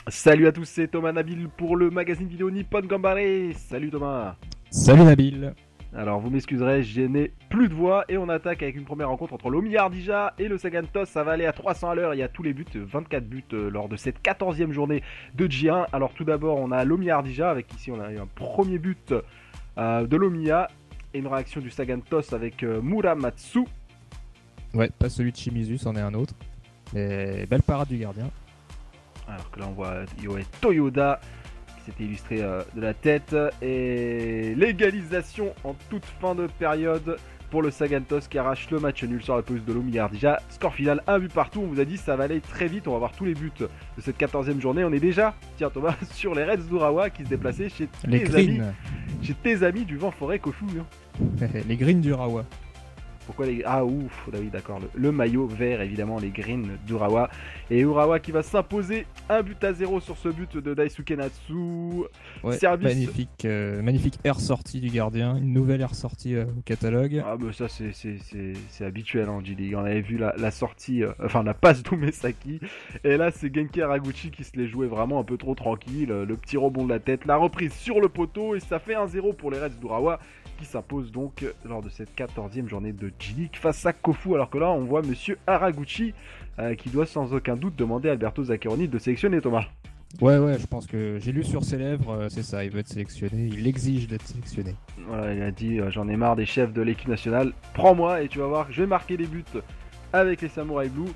Salut à tous, c'est Thomas Nabil pour le magazine vidéo Nippon Gambare. Salut Thomas. Salut Nabil. Alors vous m'excuserez, je n'ai plus de voix et on attaque avec une première rencontre entre l'Omi Ardija et le Sagan Toss. Ça va aller à 300 à l'heure, il y a tous les buts, 24 buts lors de cette 14e journée de J1. Alors tout d'abord on a l'Omi Ardija avec ici on a eu un premier but de l'Omiya et une réaction du Sagan Toss avec Muramatsu. Ouais, pas celui de Shimizu, c'en est un autre. Mais belle parade du gardien. Alors que là on voit Yoe Toyoda qui s'était illustré de la tête. Et l'égalisation en toute fin de période pour le Sagan Toss qui arrache le match nul sur la pelouse de l'Omi Ardija. Score final, un but partout. On vous a dit ça va aller très vite. On va voir tous les buts de cette 14e journée. On est déjà, tiens Thomas, sur les Reds d'Urawa qui se déplaçaient chez Les tes amis du Vent Forêt Kofu. Hein. Les greens du Rawa. Pourquoi les... Ah ouf, ah oui d'accord, le maillot vert évidemment, les greens d'Urawa. Et Urawa qui va s'imposer 1-0 sur ce but de Daisuke Natsu. Ouais, Service... magnifique air sortie du gardien, une nouvelle air sortie au catalogue. Ah bah ça c'est habituel en G-League, on avait vu la sortie, enfin la passe d'Umesaki. Et là c'est Genki Haraguchi qui se les jouait vraiment un peu trop tranquille, le petit rebond de la tête, la reprise sur le poteau et ça fait 1-0 pour les Reds d'Urawa qui s'impose donc lors de cette 14e journée de G-League face à Kofu, alors que là on voit monsieur Haraguchi qui doit sans aucun doute demander à Alberto Zaccheroni de sélectionner Thomas. Ouais, je pense que j'ai lu sur ses lèvres, c'est ça, il veut être sélectionné, il exige d'être sélectionné. Voilà, il a dit j'en ai marre des chefs de l'équipe nationale, prends-moi et tu vas voir que je vais marquer des buts avec les Samurai Blue.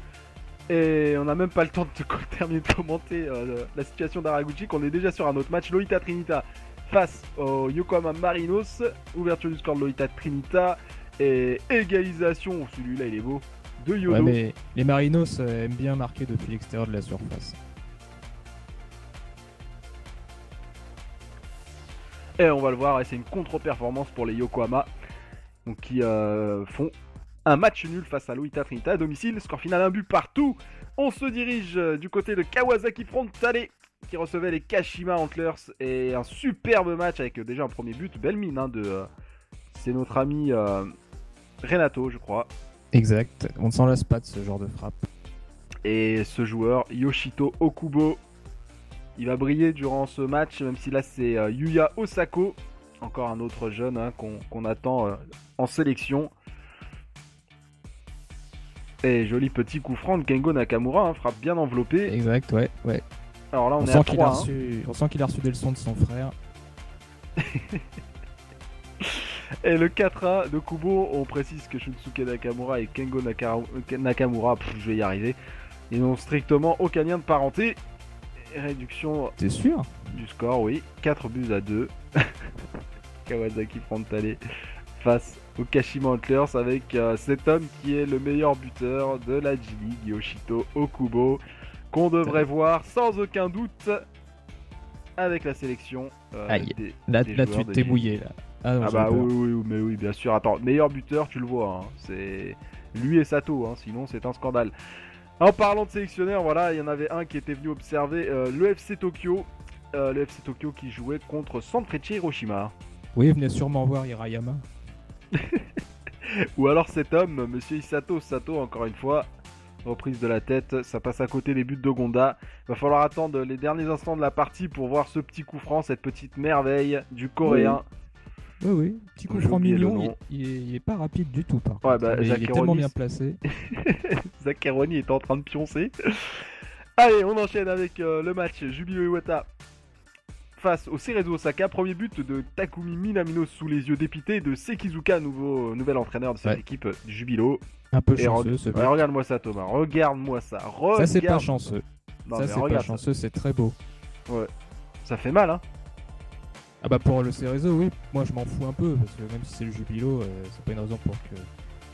Et on n'a même pas le temps de terminer de commenter la situation d'Haraguchi qu'on est déjà sur un autre match. Loïta Trinita face au Yokohama Marinos, ouverture du score de Loïta Trinita et égalisation, celui-là il est beau, de Yodo. Ouais, mais les Marinos aiment bien marquer depuis l'extérieur de la surface. Et on va le voir, et c'est une contre-performance pour les Yokohama, donc qui font un match nul face à Loïta Trinita à domicile. Score final, un but partout. On se dirige du côté de Kawasaki Frontale qui recevait les Kashima Antlers et un superbe match avec déjà un premier but, belle mine hein, c'est notre ami Renato je crois. Exact, on ne s'en lasse pas de ce genre de frappe. Et ce joueur Yoshito Okubo, il va briller durant ce match, même si là c'est Yuya Osako, encore un autre jeune hein, qu'on attend en sélection. Et joli petit coup franc de Kengo Nakamura, hein, frappe bien enveloppée. Exact, ouais. Alors là on est à 3. On sent qu'il a reçu des leçons de son frère. Et le 4-1 de Kubo, on précise que Shunsuke Nakamura et Kengo Nakamura, je vais y arriver, ils n'ont strictement aucun lien de parenté. Réduction T'es sûr du score, oui, 4-2. Kawasaki Frontale face au Kashima Antlers avec cet homme qui est le meilleur buteur de la G-League, Yoshito Okubo, qu'on devrait voir sans aucun doute avec la sélection. Aïe, là tu t'es mouillé là. Ah bah oui, bien sûr. Attends, meilleur buteur, tu le vois, hein. C'est lui et Sato, hein. Sinon c'est un scandale. En parlant de sélectionneurs, voilà, il y en avait un qui était venu observer le FC Tokyo. Le FC Tokyo qui jouait contre Sanfrecce Hiroshima. Oui, venez sûrement voir Hirayama. Ou alors cet homme, monsieur Isato Sato, encore une fois, reprise de la tête, ça passe à côté des buts de Gonda. Va falloir attendre les derniers instants de la partie pour voir ce petit coup franc, cette petite merveille du coréen. Oui, petit coup franc mignon, il est pas rapide du tout par contre. Ouais, bah, il est tellement bien placé. Zaccheroni est en train de pioncer. Allez, on enchaîne avec le match Jubilo Iwata face au Cerezo Osaka. Premier but de Takumi Minamino sous les yeux dépités de Sekizuka, nouvel entraîneur de cette équipe du Jubilo. Un peu chanceux ce but. Ouais, regarde-moi ça Thomas, regarde-moi ça. Ça c'est pas chanceux. Non, ça c'est pas chanceux, c'est très beau. Ouais, ça fait mal hein. Ah bah pour le Cerezo, oui, moi je m'en fous un peu, parce que même si c'est le Jubilo, c'est pas une raison pour que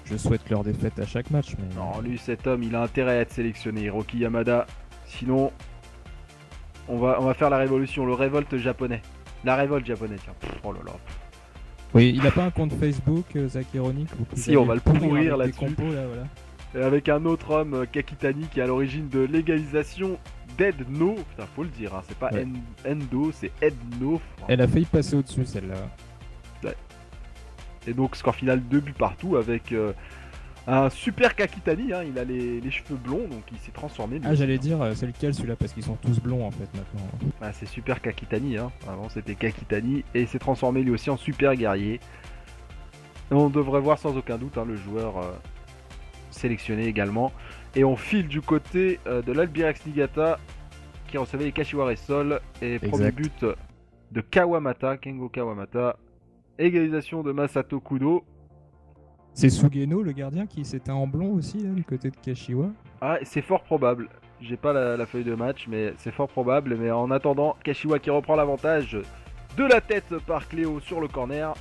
je souhaite leur défaite à chaque match. Mais... Non, lui cet homme, il a intérêt à être sélectionné, Hiroki Yamada. Sinon, on va faire la révolution, le révolte japonais. La révolte japonaise, tiens. Oh là là. Oui, il a pas un compte Facebook, Zaccheroni. Si, on va le pourrir là-dessus. Là, voilà. Et avec un autre homme, Kakitani, qui est à l'origine de l'égalisation d'Edno. Putain, faut le dire, hein, c'est pas Endo, c'est Edno. Elle a failli passer au-dessus celle-là. Ouais. Et donc, score final 2 buts partout avec Un super Kakitani, hein, il a les cheveux blonds, donc il s'est transformé. Ah, j'allais dire, c'est lequel celui-là, parce qu'ils sont tous blonds en fait maintenant. Ah, c'est super Kakitani, hein. Avant c'était Kakitani, et il s'est transformé lui aussi en super guerrier. Et on devrait voir sans aucun doute, hein, le joueur sélectionné également. Et on file du côté de l'Albirex Niigata, qui recevait les Kashiwara Sol, et premier but de Kawamata, Kengo Kawamata. Égalisation de Masato Kudo. C'est Sugeno, le gardien, qui s'éteint en blond aussi, là, du côté de Kashiwa. Ah, c'est fort probable. J'ai pas la feuille de match, mais c'est fort probable. Mais en attendant, Kashiwa qui reprend l'avantage de la tête par Cléo sur le corner.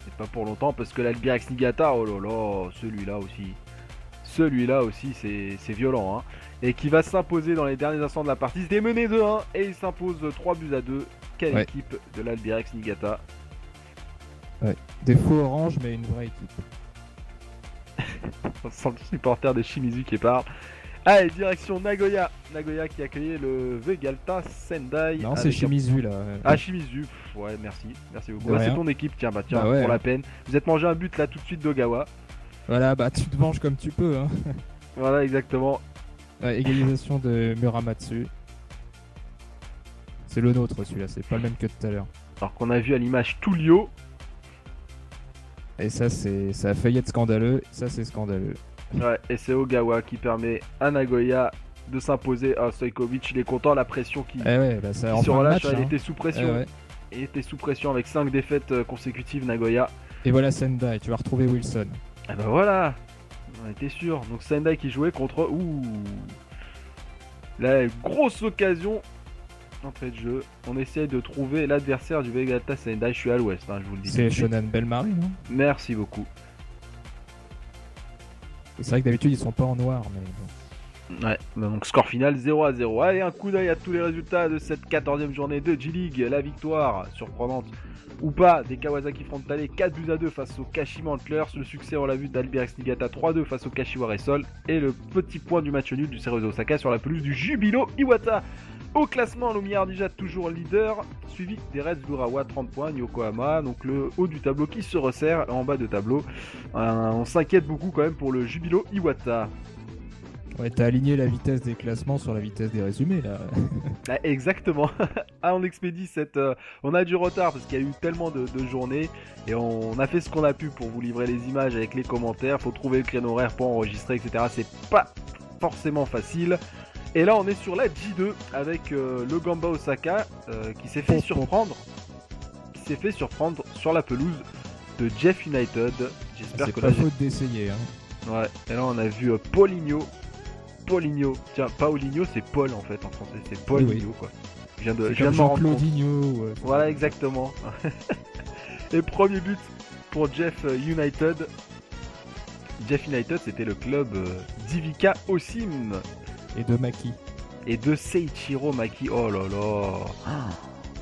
C'est pas pour longtemps parce que l'Albirex Niigata, oh là là, celui-là aussi, c'est violent. Hein. Et qui va s'imposer dans les derniers instants de la partie. C'était mené 2-1 et il s'impose 3-2. Quelle équipe de l'Albirex Niigata. Ouais, des faux oranges, mais une vraie équipe. On sent le supporter de Shimizu qui parle. Allez, direction Nagoya. Nagoya qui accueillait le Vegalta Sendai. Non, c'est Shimizu là. Ah, Shimizu. Ouais, merci beaucoup. Bah, c'est ton équipe, tiens, ouais, pour la peine. Vous êtes mangé un but là tout de suite d'Ogawa. Voilà, bah tu te venges comme tu peux. Hein. Voilà, exactement. Ouais, égalisation de Muramatsu. C'est le nôtre celui-là, c'est pas le même que tout à l'heure. Alors qu'on a vu à l'image Tullio. Et ça a failli être scandaleux, ça c'est scandaleux. Ouais, et c'est Ogawa qui permet à Nagoya de s'imposer. Ah, Stojkovic, il est content, la pression qui se relâche. Il était sous pression. Il était sous pression avec 5 défaites consécutives, Nagoya. Et voilà Sendai, tu vas retrouver Wilson. Ah bah voilà, on était sûr. Donc Sendai qui jouait contre... Ouh. Là, grosse occasion. Entrée de jeu. On essaye de trouver l'adversaire du Vegalta Sendai. Je suis à l'ouest, hein, je vous le dis. C'est Shonan Bellmare, non? Merci beaucoup. C'est vrai que d'habitude ils sont pas en noir, mais bon. Ouais, donc score final 0-0. Allez, un coup d'œil à tous les résultats de cette 14e journée de J-League. La victoire, surprenante ou pas, des Kawasaki Frontale 4-2 face au Kashima Antlers. Le succès, on l'a vu, d'Albirex Niigata 3-2 face au Kashiwara Sol. Et le petit point du match nul du Cerezo Osaka sur la pelouse du Jubilo Iwata. Au classement, Lumière Ninja toujours leader, suivi des Reds d'Urawa 30 points, Yokohama, donc le haut du tableau qui se resserre en bas de tableau. On s'inquiète beaucoup quand même pour le Jubilo Iwata. Ouais, t'as aligné la vitesse des classements sur la vitesse des résumés là. Ah, exactement. Ah, on expédie cette... on a du retard parce qu'il y a eu tellement de journées et on a fait ce qu'on a pu pour vous livrer les images avec les commentaires. Faut trouver le créneau horaire pour enregistrer, etc. C'est pas forcément facile. Et là on est sur la J2 avec le Gamba Osaka qui s'est fait surprendre. Qui s'est fait surprendre sur la pelouse de Jeff United. J'espère que c'est pas faute d'essayer. Hein. Ouais, et là on a vu Paulinho. Tiens, Paulinho c'est Paul en fait en français, c'est Paulinho oui. Quoi. Je viens de m'en rendre compte. Ouais, voilà exactement. Et premier but pour Jeff United. Jeff United c'était le club d'Ivica Osim. Et de Maki. Et de Seiichiro Maki. Oh là là.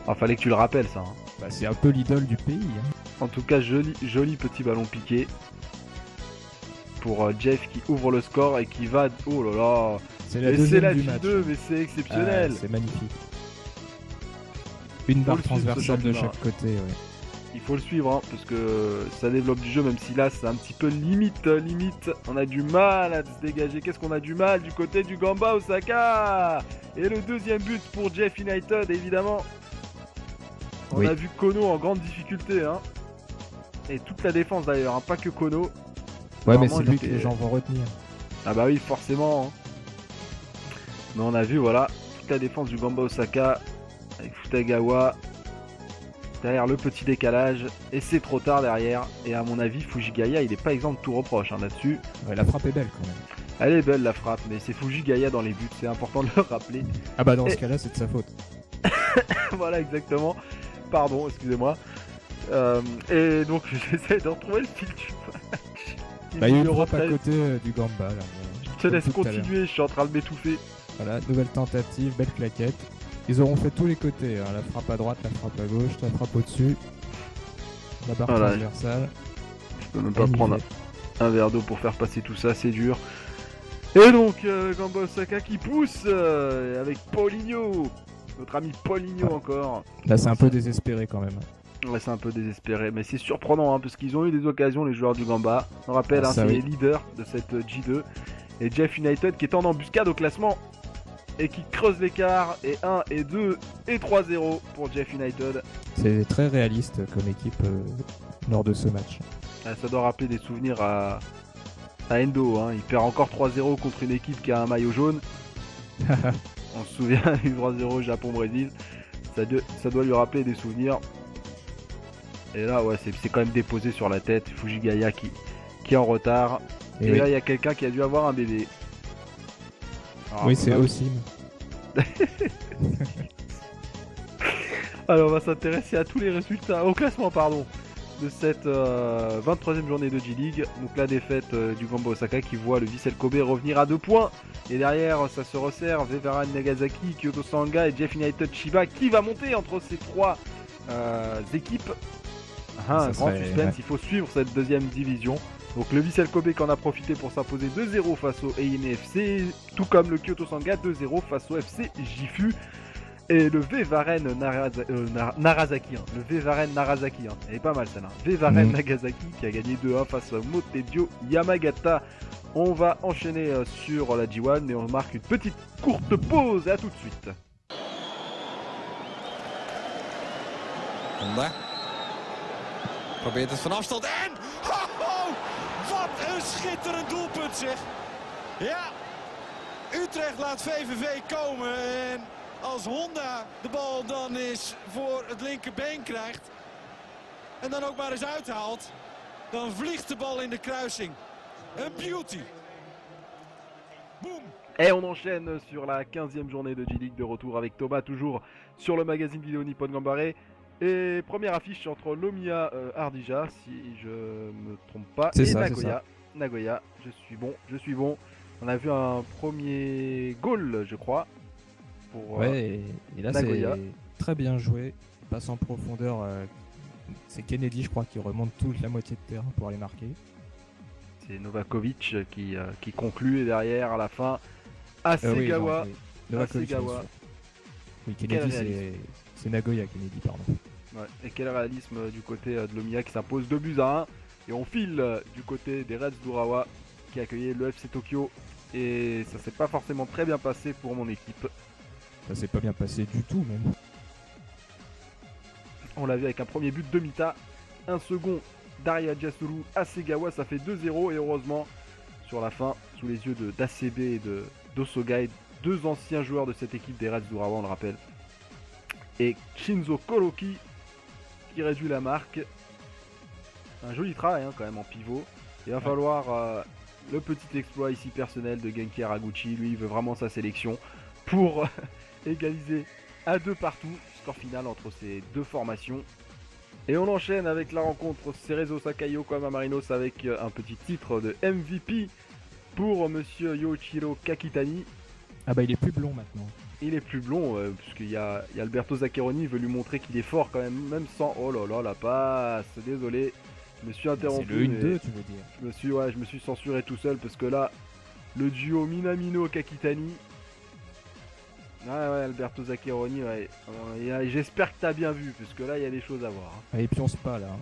Ah, fallait que tu le rappelles ça. Hein. Bah, c'est un peu l'idole du pays. Hein. En tout cas, joli petit ballon piqué. Pour Jeff qui ouvre le score et qui va... Oh là là. C'est la deuxième du match. Mais c'est exceptionnel. C'est magnifique. Une barre transversale de chaque côté. Ouais. Il faut le suivre hein, parce que ça développe du jeu, même si là c'est un petit peu limite. On a du mal à se dégager. Qu'est-ce qu'on a du mal du côté du Gamba Osaka? Et le deuxième but pour Jeff United, évidemment. On a vu Kono en grande difficulté. Hein. Et toute la défense d'ailleurs, hein, pas que Kono. Ouais, mais c'est lui que les gens vont retenir. Ah bah oui, forcément. Hein. Mais on a vu, voilà, toute la défense du Gamba Osaka avec Futagawa. Derrière le petit décalage, et c'est trop tard derrière. Et à mon avis, Fujigaya, il est pas exempt de tout reproche hein, là-dessus. Ouais, la frappe est belle quand même. Elle est belle la frappe, mais c'est Fujigaya dans les buts, c'est important de le rappeler. Ah bah dans ce cas-là, c'est de sa faute. Voilà, exactement. Pardon, excusez-moi. Et donc, j'essaie de retrouver le fil du match. Bah, il y a une frappe à côté du Gamba. Là, je te laisse continuer, je suis en train de m'étouffer. Voilà, nouvelle tentative, belle claquette. Ils auront fait tous les côtés, hein. La frappe à droite, la frappe à gauche, la frappe au-dessus, la barre transversale. Je peux même pas prendre un verre d'eau pour faire passer tout ça, c'est dur. Et donc, Gamba Osaka qui pousse avec Paulinho, notre ami Paulinho encore. Là c'est un peu désespéré quand même. Ouais, c'est un peu désespéré, mais c'est surprenant hein, parce qu'ils ont eu des occasions, les joueurs du Gamba. On rappelle, Ah, hein, ça, c'est oui. les leaders de cette J2. Et Jeff United qui est en embuscade au classement et qui creuse l'écart. Et 1 et 2 et 3-0 pour Jeff United. C'est très réaliste comme équipe lors de ce match. Ah, ça doit rappeler des souvenirs à Endo. Hein. Il perd encore 3-0 contre une équipe qui a un maillot jaune. On se souvient du 3-0 Japon-Brésil. Ça doit lui rappeler des souvenirs. Et là, ouais, c'est quand même déposé sur la tête. Fujigaya qui est en retard. Et oui, là, il y a quelqu'un qui a dû avoir un bébé. Alors, oui c'est on va- Osim. Alors, on va s'intéresser à tous les résultats, au classement, pardon, de cette 23e journée de J-League. Donc, la défaite du Gamba Osaka qui voit le Vissel Kobe revenir à 2 points. Et derrière, ça se resserre. Vevaran Nagasaki, Kyoto Sanga et Jeff United Chiba. Qui va monter entre ces trois équipes? Un Ça grand serait- suspense, ouais. il faut suivre cette deuxième division. Donc le Vissel Kobe qui en a profité pour s'imposer 2-0 face au Eine FC, tout comme le Kyoto Sanga 2-0 face au FC Gifu. Et le Vevaren Narazaki, hein. Le Vevaren Narazaki, hein. Elle est pas mal celle-là. Vevaren Nagasaki qui a gagné 2-1 face à Motedio Yamagata. On va enchaîner sur la J1 et on marque une petite courte pause. Et à tout de suite. Honda. Probeert het van afstand en... Oh, wat een schitterend doelpunt zeg. Ja, Utrecht laat VVV komen en als Honda de bal dan eens voor het linkerbeen krijgt en dan ook maar eens uithaalt, dan vliegt de bal in de kruising. Een beauty. Boom. Et on enchaîne sur la 15e journée de J-League de retour avec Thomas, toujours sur le magazine vidéo Nippon Gambare. Et première affiche entre Lomia Ardija, si je me trompe pas, C'est et ça, Nagoya. Nagoya, je suis bon. On a vu un premier goal, je crois. Pour, Ouais, et là Nagoya. c'est très bien joué. Il passe en profondeur. C'est Kennedy, je crois, qui remonte toute la moitié de terrain pour aller marquer. C'est Novakovic qui conclut et derrière, à la fin, Oui, Asegawa. non, oui. Novakovic, Asegawa. bien sûr. Oui, Quel Kennedy, réalisme. c'est Nagoya, Kennedy, pardon. Ouais. Et quel réalisme du côté de Lomia qui s'impose 2-1. Et on file du côté des Reds d'Urawa qui accueillait le FC Tokyo. Et ça s'est pas forcément très bien passé pour mon équipe. Ça s'est pas bien passé du tout, même. On l'a vu avec un premier but de Mita, un second d'Aria Jasuru, Asegawa, ça fait 2-0 et heureusement sur la fin, sous les yeux d'ACB et d'Osogai, deux anciens joueurs de cette équipe des Reds d'Urawa, on le rappelle, et Shinzo Koroki qui réduit la marque. Un joli travail hein, quand même en pivot. Il va falloir le petit exploit ici personnel de Genki Haraguchi, lui il veut vraiment sa sélection pour égaliser à 2 partout, score final entre ces deux formations. Et on enchaîne avec la rencontre Cerezo Sakai Yokohama Marinos avec un petit titre de MVP pour monsieur Yoichiro Kakitani. Ah bah il est plus blond maintenant. Il est plus blond, puisqu'il y a Alberto Zaccheroni, il veut lui montrer qu'il est fort quand même, même sans... Oh là là, la passe, désolé, je me suis interrompu. C'est le 1-2, mais tu veux dire. je me suis censuré tout seul, parce que là, le duo Minamino-Kakitani... Ouais, Alberto Zaccheroni, ouais. J'espère que t'as bien vu, parce que là, il y a des choses à voir. Hein. Ah, et puis on se pas là. Hein.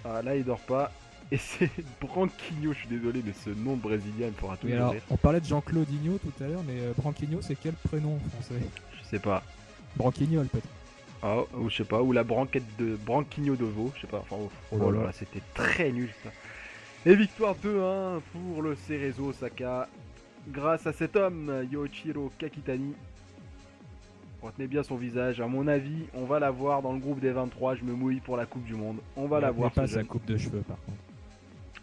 Ah, là, il dort pas. Et c'est Branquinho, je suis désolé, mais ce nom de brésilien, il me fera Oui, toujours alors, rire. on parlait de Jean-Claudinho tout à l'heure, mais Branquinho, c'est quel prénom français? Je sais pas. Branquignol peut-être. Ah, ou je sais pas, ou la branquette de Branquinho de Veau, je sais pas, enfin, oh là là, c'était très nul ça. Et victoire 2-1 pour le Cerezo Osaka, grâce à cet homme, Yoichiro Kakitani. Retenez bien son visage, à mon avis, on va la voir dans le groupe des 23, je me mouille pour la Coupe du Monde. On va la voir. Pas ce sa jeune. coupe de cheveux par contre.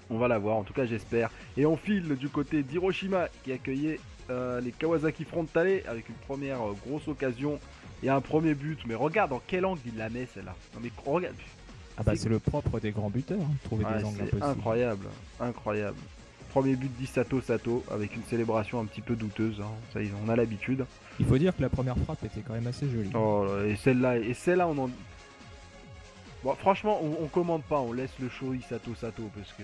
On va la voir, en tout cas j'espère. Et on file du côté d'Hiroshima qui accueillait les Kawasaki Frontale avec une première grosse occasion et un premier but. Mais regarde dans quel angle il la met celle-là. Non mais regarde. Ah bah c'est le propre des grands buteurs, hein, de trouver Ouais, des angles c'est impossibles. incroyable, incroyable. Premier but d'Isato Sato avec une célébration un petit peu douteuse. Hein. Ça, on a l'habitude. Il faut dire que la première frappe était quand même assez jolie. Oh, et celle-là, on en. Bon, franchement, on commande pas, on laisse le show Isato Sato parce que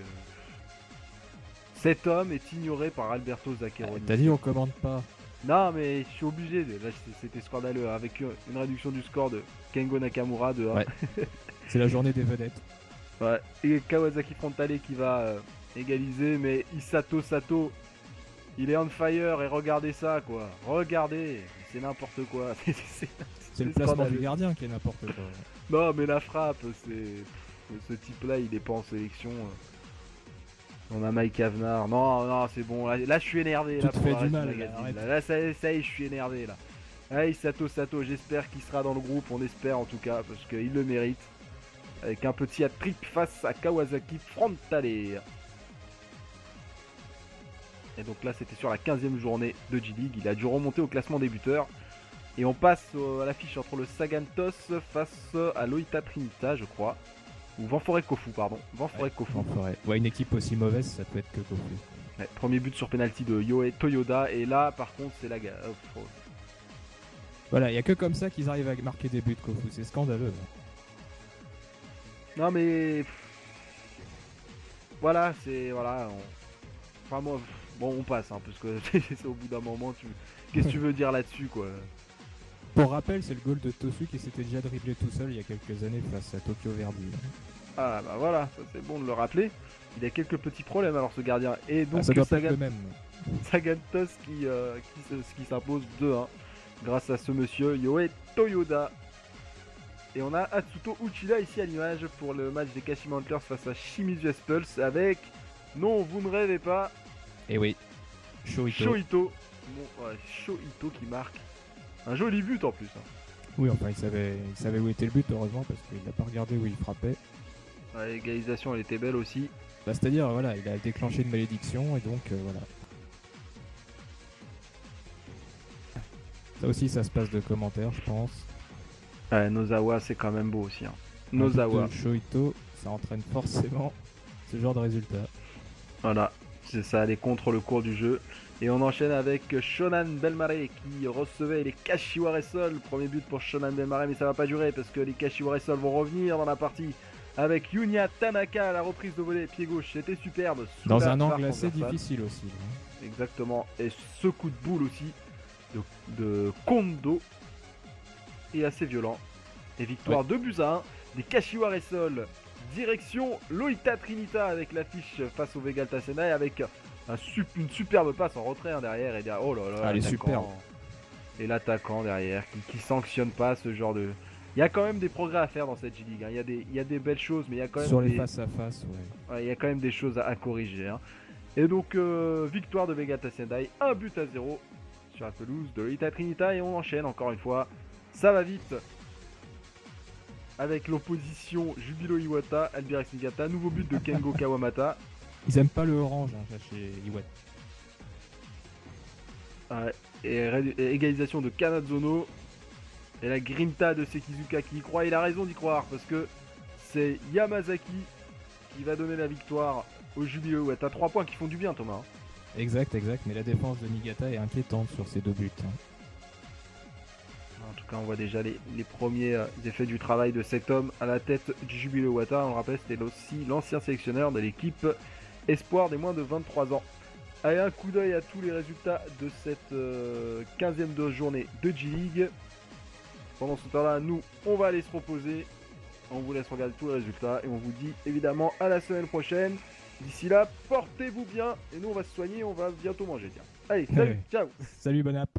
cet homme est ignoré par Alberto Zaccheroni. T'as dit on commande pas. Non, mais je suis obligé. Là, c'était scandaleux. Avec une réduction du score de Kengo Nakamura de 1. Ouais. C'est la journée des vedettes. Ouais. Et Kawasaki Frontale qui va égaliser. Mais Isato Sato, il est on fire. Et regardez ça, quoi. Regardez. C'est n'importe quoi. C'est le placement scandaleux. du gardien qui est n'importe quoi. Non, mais la frappe, c'est. Ce type-là, il est pas en sélection. On a Mike Avnar. Non, non, c'est bon. Là, je suis énervé. Tu Là, te pour fais le du reste mal, du là, magazine, arrête. là, ça y est, je suis énervé là. Allez, Sato, j'espère qu'il sera dans le groupe. On espère en tout cas, parce qu'il le mérite. Avec un petit hat-trick face à Kawasaki Frontale. Et donc là, c'était sur la 15e journée de G-League. Il a dû remonter au classement des buteurs. Et on passe à l'affiche entre le Sagantos face à Loita Trinita, je crois. Ou Vanforé Kofu, pardon. Vanforé Kofu. Ouais, une équipe aussi mauvaise, ça peut être que Kofu. Ouais, premier but sur penalty de Yohei Toyoda. Et là, par contre, c'est la gare. Voilà, il n'y a que comme ça qu'ils arrivent à marquer des buts, Kofu. C'est scandaleux. Non, mais. Voilà, c'est. Voilà. Enfin, moi. Bon, on passe, hein, parce que c'est au bout d'un moment. Qu'est-ce que tu veux dire là-dessus, quoi? Pour rappel, c'est le goal de Tosu qui s'était déjà dribblé tout seul il y a quelques années face à Tokyo Verdy. Ah, bah voilà, ça c'est bon de le rappeler. Il a quelques petits problèmes alors ce gardien. Et donc, ça doit pas être le même. Sagantos qui s'impose 2-1 grâce à ce monsieur Yohei Toyoda. Et on a Atsuto Uchida ici à l'image pour le match des Kashima Antlers face à Shimizu S-Pulse avec, non vous ne rêvez pas, et oui, Shoito. Shoito. Bon, ouais, Shoito qui marque un joli but en plus. Hein. Oui, enfin il savait où était le but heureusement parce qu'il n'a pas regardé où il frappait. Ouais, l'égalisation elle était belle aussi. Bah, c'est-à-dire voilà, il a déclenché une malédiction et donc voilà. Ça aussi ça se passe de commentaires je pense. Ouais, Nozawa c'est quand même beau aussi. Hein. Nozawa. Shoito, ça entraîne forcément ce genre de résultat. Voilà, c'est ça, aller contre le cours du jeu. Et on enchaîne avec Shonan Bellmare qui recevait les Kashiwara Sol. Premier but pour Shonan Bellmare, mais ça va pas durer parce que les Kashiwara Sol vont revenir dans la partie avec Yunya Tanaka à la reprise de volée pied gauche. C'était superbe. Dans un angle assez difficile aussi. Exactement. Et ce coup de boule aussi de Kondo est assez violent. Et victoire 2-1 des Kashiwara Sol. Direction Loita Trinita avec l'affiche face au Vegalta Senai avec une superbe passe en retrait derrière. Et oh là là, elle est superbe. Et l'attaquant derrière qui sanctionne pas ce genre de... Il y a quand même des progrès à faire dans cette G-League. Hein. Il y a des belles choses, mais il y a quand même sur les face à face, ouais, il y a quand même des choses à corriger. Hein. Et donc victoire de Vegalta Sendai, 1-0 sur la pelouse de Loita Trinita et on enchaîne encore une fois. Ça va vite. Avec l'opposition Jubilo Iwata, Albirex Niigata, nouveau but de Kengo Kawamata. Ils aiment pas le orange hein, chez Iwata. Et égalisation de Kanazono. Et la grinta de Sekizuka qui y croit. Il a raison d'y croire parce que c'est Yamazaki qui va donner la victoire au Jubilo Iwata. 3 points qui font du bien, Thomas. Exact. Mais la défense de Niigata est inquiétante sur ces 2 buts. Hein. En tout cas, on voit déjà les premiers effets du travail de cet homme à la tête du Jubilo Iwata. On le rappelle, c'était aussi l'ancien sélectionneur de l'équipe Espoir des moins de 23 ans. Allez, un coup d'œil à tous les résultats de cette 15e de journée de G-League. Pendant ce temps-là, nous, on va aller se reposer. On vous laisse regarder tous les résultats et on vous dit évidemment à la semaine prochaine. D'ici là, portez-vous bien et nous, on va se soigner, on va bientôt manger. Tiens. Allez, salut, ciao. Salut, bon app.